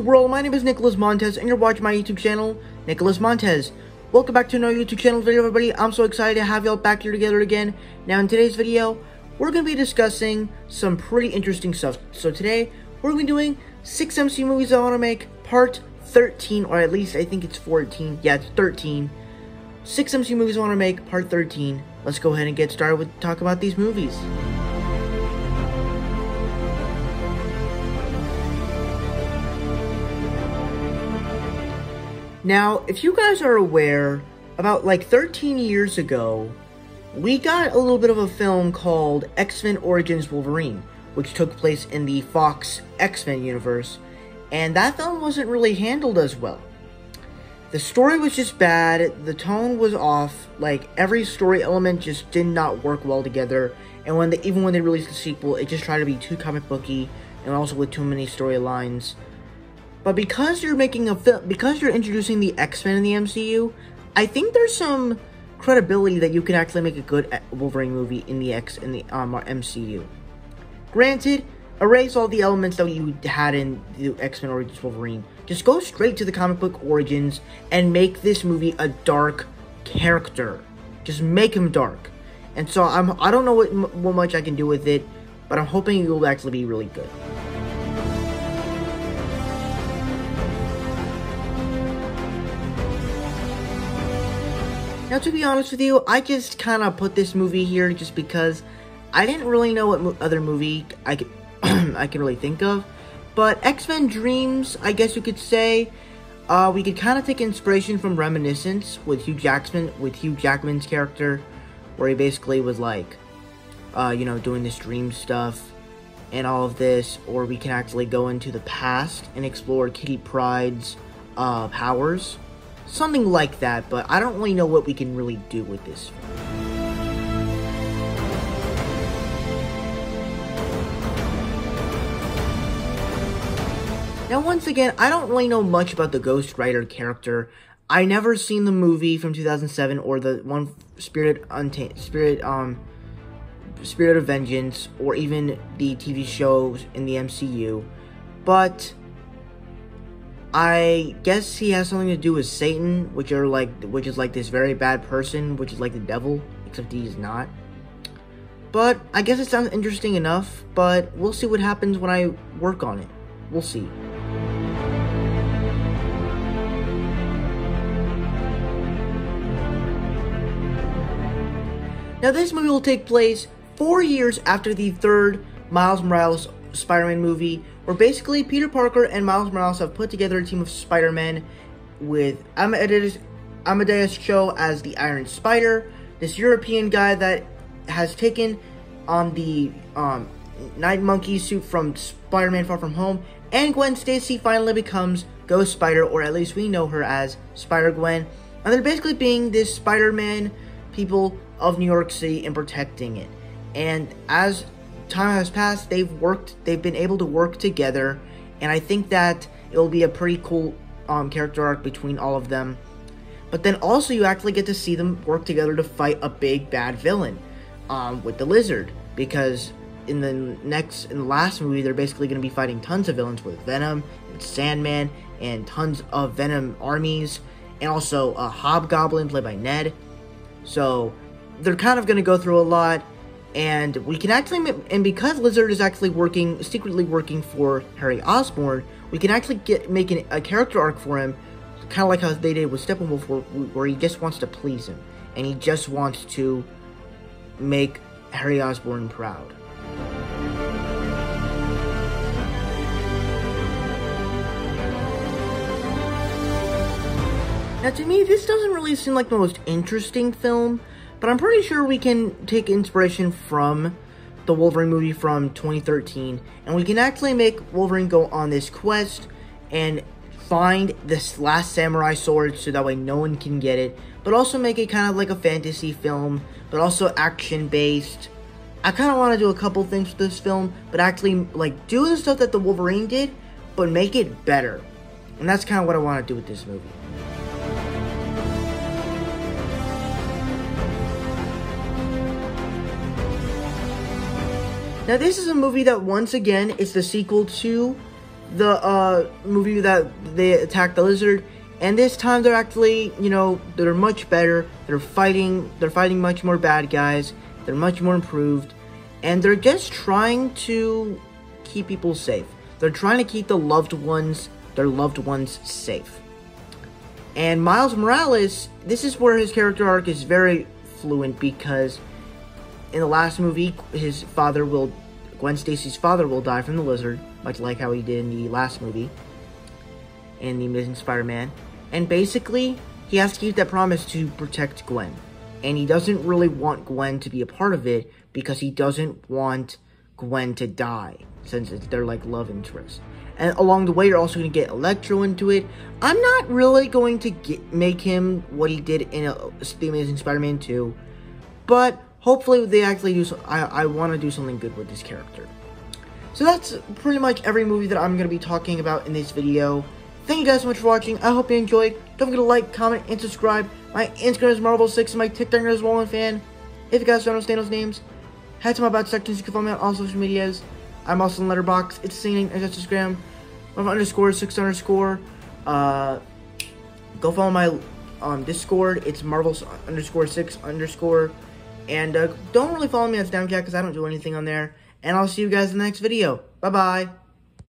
YouTube world? My name is Nicholas Montez, and you're watching my YouTube channel, Nicholas Montez. Welcome back to another YouTube channel video, everybody. I'm so excited to have y'all back here together again. Now, in today's video, we're going to be discussing some pretty interesting stuff. So today, we're going to be doing 6 MCU movies I want to make, part 13, or at least I think it's 14. Yeah, it's 13. 6 MCU movies I want to make, part 13. Let's go ahead and get started with talk about these movies. Now, if you guys are aware, about like 13 years ago, we got a little bit of a film called X-Men Origins Wolverine, which took place in the Fox X-Men universe, and that film wasn't really handled as well. The story was just bad, the tone was off, like every story element just did not work well together, and even when they released the sequel, it just tried to be too comic booky, and also with too many storylines. But because you're making a film, because you're introducing the X-Men in the MCU, I think there's some credibility that you can actually make a good Wolverine movie in the MCU. Granted, erase all the elements that you had in the X-Men Origins Wolverine. Just go straight to the comic book origins and make this movie a dark character. Just make him dark. And so I don't know what much I can do with it, but I'm hoping it will actually be really good. Now, to be honest with you, I just kind of put this movie here just because I didn't really know what other movie I could I could really think of. But X-Men Dreams, I guess you could say, we could kind of take inspiration from Reminiscence with Hugh Jackman's character, where he basically was like, you know, doing this dream stuff and all of this. Or we can actually go into the past and explore Kitty Pryde's powers. Something like that, but I don't really know what we can really do with this. Now, once again, I don't really know much about the Ghost Rider character. I never seen the movie from 2007 or the one Spirit of Vengeance, or even the TV shows in the MCU, but I guess he has something to do with Satan, which is like this very bad person, which is like the devil, except he's not. But I guess it sounds interesting enough, but we'll see what happens when I work on it. We'll see. Now, this movie will take place 4 years after the third Miles Morales Spider-Man movie, where basically Peter Parker and Miles Morales have put together a team of Spider-Men with Amadeus Cho as the Iron Spider, this European guy that has taken on the Night Monkey suit from Spider-Man Far From Home, and Gwen Stacy finally becomes Ghost Spider, or at least we know her as Spider-Gwen, and they're basically being this Spider-Man people of New York City and protecting it. And as time has passed, they've been able to work together, and I think that it will be a pretty cool character arc between all of them. But then also you actually get to see them work together to fight a big bad villain with the Lizard, because in the last movie they're basically going to be fighting tons of villains with Venom and Sandman and tons of Venom armies, and also a Hobgoblin played by Ned. So they're kind of going to go through a lot. And we can actually, and because Lizard is actually secretly working for Harry Osborn, we can actually make a character arc for him, kind of like how they did with Steppenwolf, where he just wants to please him, and he just wants to make Harry Osborn proud. Now, to me, this doesn't really seem like the most interesting film, but I'm pretty sure we can take inspiration from the Wolverine movie from 2013, and we can actually make Wolverine go on this quest and find this last samurai sword so that way no one can get it, but also make it kind of like a fantasy film, but also action-based. I kind of want to do a couple things with this film, but actually like do the stuff that the Wolverine did, but make it better. And that's kind of what I want to do with this movie. Now, this is a movie that, once again, is the sequel to the movie that they attacked the lizard, and this time they're actually, you know, they're much better. They're fighting much more bad guys. They're much more improved, and they're just trying to keep people safe. They're trying to keep their loved ones safe. And Miles Morales, this is where his character arc is very fluent, because in the last movie, Gwen Stacy's father will die from the lizard, much like how he did in the last movie, in The Amazing Spider-Man. And basically, he has to keep that promise to protect Gwen. And he doesn't really want Gwen to be a part of it, because he doesn't want Gwen to die, since they're like love interests. And along the way, you're also going to get Electro into it. I'm not really going to make him what he did in The Amazing Spider-Man 2, but hopefully they actually do. I want to do something good with this character. So that's pretty much every movie that I'm going to be talking about in this video. Thank you guys so much for watching. I hope you enjoyed. Don't forget to like, comment, and subscribe. My Instagram is Marvel6, and my TikTok is WallenFan. If you guys don't understand those names, head to my about sections. You can follow me on all social medias. I'm also on Letterboxd. It's the same as Instagram. Marvel_6_. Go follow my Discord. It's Marvel_6_. And don't really follow me on Snapchat because I don't do anything on there. And I'll see you guys in the next video. Bye-bye.